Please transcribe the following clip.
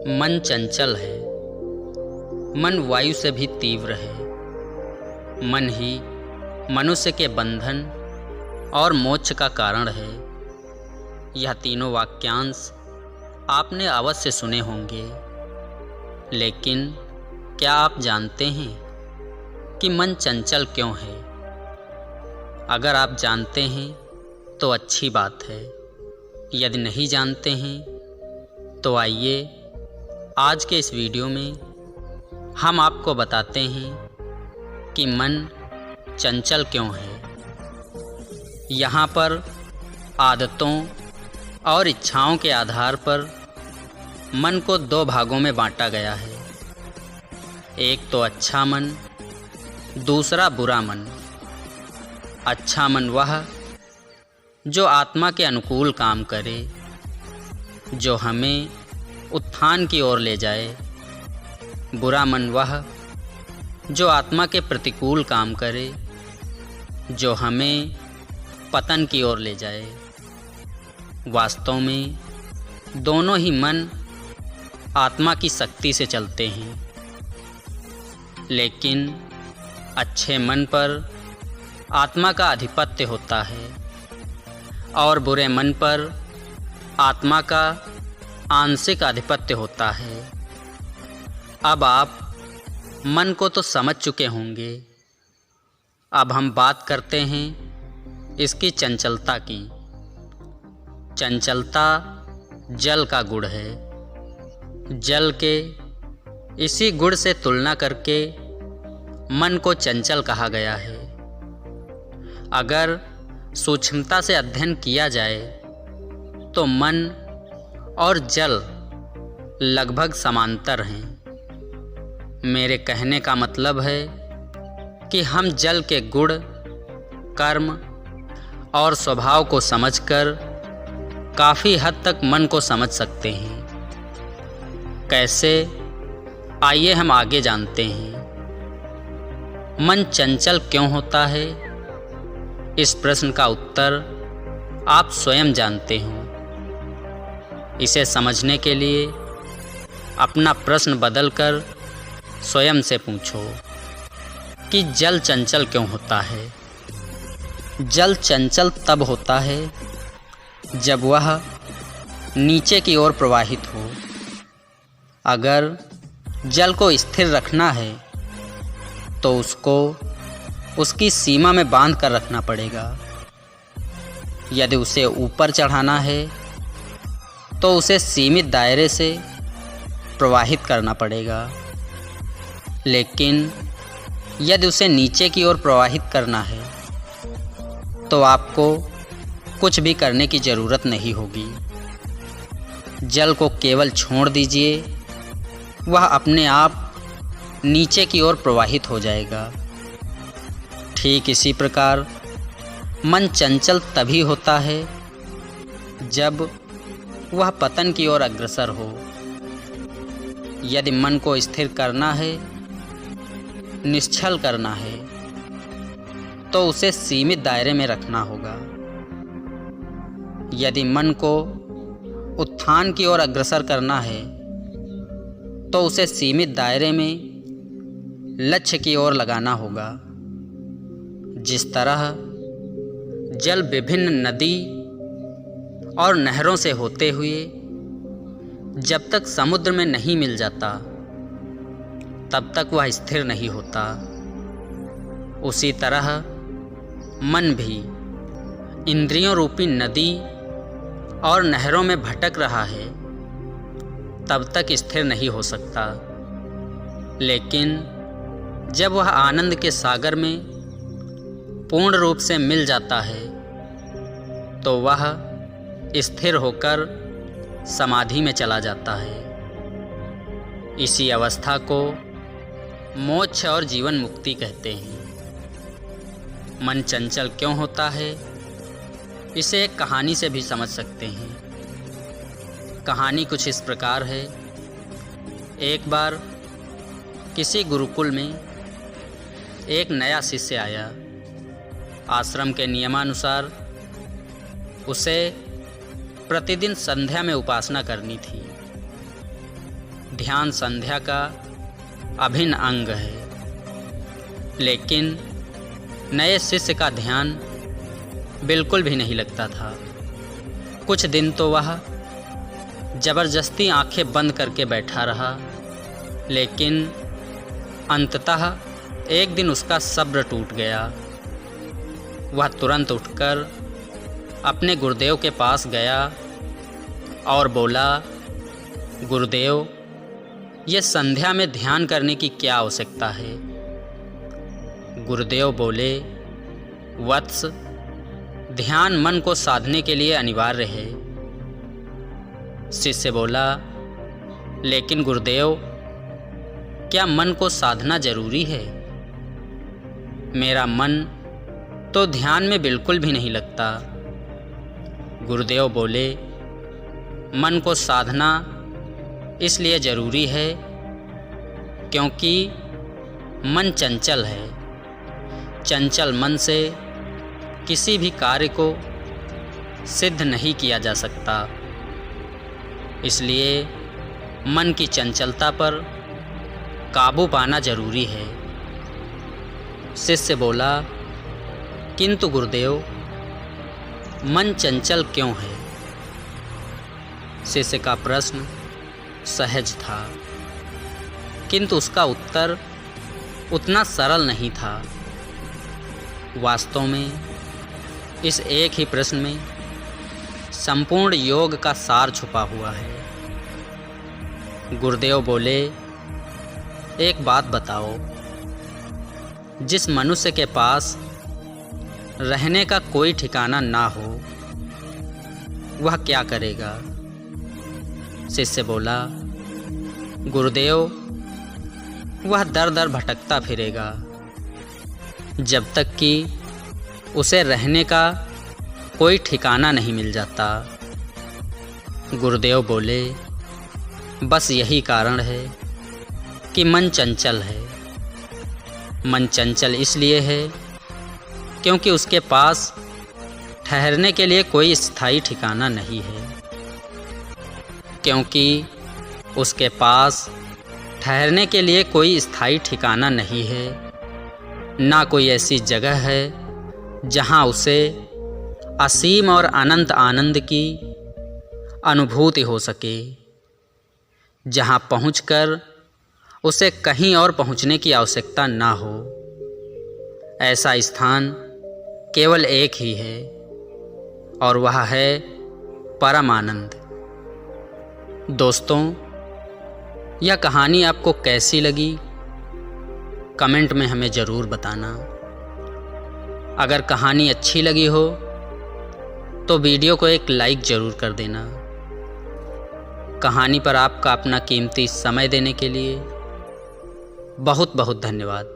मन चंचल है, मन वायु से भी तीव्र है। मन ही मनुष्य के बंधन और मोक्ष का कारण है। यह तीनों वाक्यांश आपने अवश्य सुने होंगे, लेकिन क्या आप जानते हैं कि मन चंचल क्यों है? अगर आप जानते हैं तो अच्छी बात है, यदि नहीं जानते हैं तो आइए आज के इस वीडियो में हम आपको बताते हैं कि मन चंचल क्यों है। यहाँ पर आदतों और इच्छाओं के आधार पर मन को दो भागों में बांटा गया है। एक तो अच्छा मन, दूसरा बुरा मन। अच्छा मन वह जो आत्मा के अनुकूल काम करे, जो हमें उत्थान की ओर ले जाए। बुरा मन वह जो आत्मा के प्रतिकूल काम करे, जो हमें पतन की ओर ले जाए। वास्तव में दोनों ही मन आत्मा की शक्ति से चलते हैं, लेकिन अच्छे मन पर आत्मा का आधिपत्य होता है और बुरे मन पर आत्मा का आंशिक आधिपत्य होता है। अब आप मन को तो समझ चुके होंगे। अब हम बात करते हैं इसकी चंचलता की। चंचलता जल का गुण है। जल के इसी गुण से तुलना करके मन को चंचल कहा गया है। अगर सूक्ष्मता से अध्ययन किया जाए तो मन और जल लगभग समांतर हैं। मेरे कहने का मतलब है कि हम जल के गुण, कर्म और स्वभाव को समझकर काफ़ी हद तक मन को समझ सकते हैं। कैसे? आइए हम आगे जानते हैं। मन चंचल क्यों होता है? इस प्रश्न का उत्तर आप स्वयं जानते हो। इसे समझने के लिए अपना प्रश्न बदलकर स्वयं से पूछो कि जल चंचल क्यों होता है? जल चंचल तब होता है जब वह नीचे की ओर प्रवाहित हो। अगर जल को स्थिर रखना है तो उसको उसकी सीमा में बांध कर रखना पड़ेगा। यदि उसे ऊपर चढ़ाना है तो उसे सीमित दायरे से प्रवाहित करना पड़ेगा, लेकिन यदि उसे नीचे की ओर प्रवाहित करना है तो आपको कुछ भी करने की ज़रूरत नहीं होगी। जल को केवल छोड़ दीजिए, वह अपने आप नीचे की ओर प्रवाहित हो जाएगा। ठीक इसी प्रकार मन चंचल तभी होता है जब वह पतन की ओर अग्रसर हो। यदि मन को स्थिर करना है, निश्चल करना है, तो उसे सीमित दायरे में रखना होगा। यदि मन को उत्थान की ओर अग्रसर करना है तो उसे सीमित दायरे में लक्ष्य की ओर लगाना होगा। जिस तरह जल विभिन्न नदी और नहरों से होते हुए जब तक समुद्र में नहीं मिल जाता तब तक वह स्थिर नहीं होता, उसी तरह मन भी इंद्रियों रूपी नदी और नहरों में भटक रहा है तब तक स्थिर नहीं हो सकता। लेकिन जब वह आनंद के सागर में पूर्ण रूप से मिल जाता है तो वह स्थिर होकर समाधि में चला जाता है। इसी अवस्था को मोक्ष और जीवन मुक्ति कहते हैं। मन चंचल क्यों होता है, इसे एक कहानी से भी समझ सकते हैं। कहानी कुछ इस प्रकार है। एक बार किसी गुरुकुल में एक नया शिष्य आया। आश्रम के नियमानुसार उसे प्रतिदिन संध्या में उपासना करनी थी। ध्यान संध्या का अभिन्न अंग है, लेकिन नए शिष्य का ध्यान बिल्कुल भी नहीं लगता था। कुछ दिन तो वह जबरदस्ती आंखें बंद करके बैठा रहा, लेकिन अंततः एक दिन उसका सब्र टूट गया। वह तुरंत उठकर अपने गुरुदेव के पास गया और बोला, गुरुदेव, ये संध्या में ध्यान करने की क्या आवश्यकता है? गुरुदेव बोले, वत्स, ध्यान मन को साधने के लिए अनिवार्य है। शिष्य बोला, लेकिन गुरुदेव, क्या मन को साधना जरूरी है? मेरा मन तो ध्यान में बिल्कुल भी नहीं लगता। गुरुदेव बोले, मन को साधना इसलिए ज़रूरी है क्योंकि मन चंचल है। चंचल मन से किसी भी कार्य को सिद्ध नहीं किया जा सकता। इसलिए मन की चंचलता पर काबू पाना जरूरी है। शिष्य बोला, किंतु गुरुदेव, मन चंचल क्यों है? शिष्य का प्रश्न सहज था, किंतु उसका उत्तर उतना सरल नहीं था। वास्तव में इस एक ही प्रश्न में संपूर्ण योग का सार छुपा हुआ है। गुरुदेव बोले, एक बात बताओ, जिस मनुष्य के पास रहने का कोई ठिकाना ना हो, वह क्या करेगा? शिष्य बोला, गुरुदेव, वह दर दर भटकता फिरेगा जब तक कि उसे रहने का कोई ठिकाना नहीं मिल जाता। गुरुदेव बोले, बस यही कारण है कि मन चंचल है। मन चंचल इसलिए है क्योंकि उसके पास ठहरने के लिए कोई स्थायी ठिकाना नहीं है। क्योंकि उसके पास ठहरने के लिए कोई स्थायी ठिकाना नहीं है, ना कोई ऐसी जगह है जहां उसे असीम और अनंत आनंद की अनुभूति हो सके, जहां पहुंचकर उसे कहीं और पहुंचने की आवश्यकता ना हो। ऐसा स्थान केवल एक ही है और वह है परम आनंद। दोस्तों, यह कहानी आपको कैसी लगी कमेंट में हमें ज़रूर बताना। अगर कहानी अच्छी लगी हो तो वीडियो को एक लाइक ज़रूर कर देना। कहानी पर आपका अपना कीमती समय देने के लिए बहुत बहुत धन्यवाद।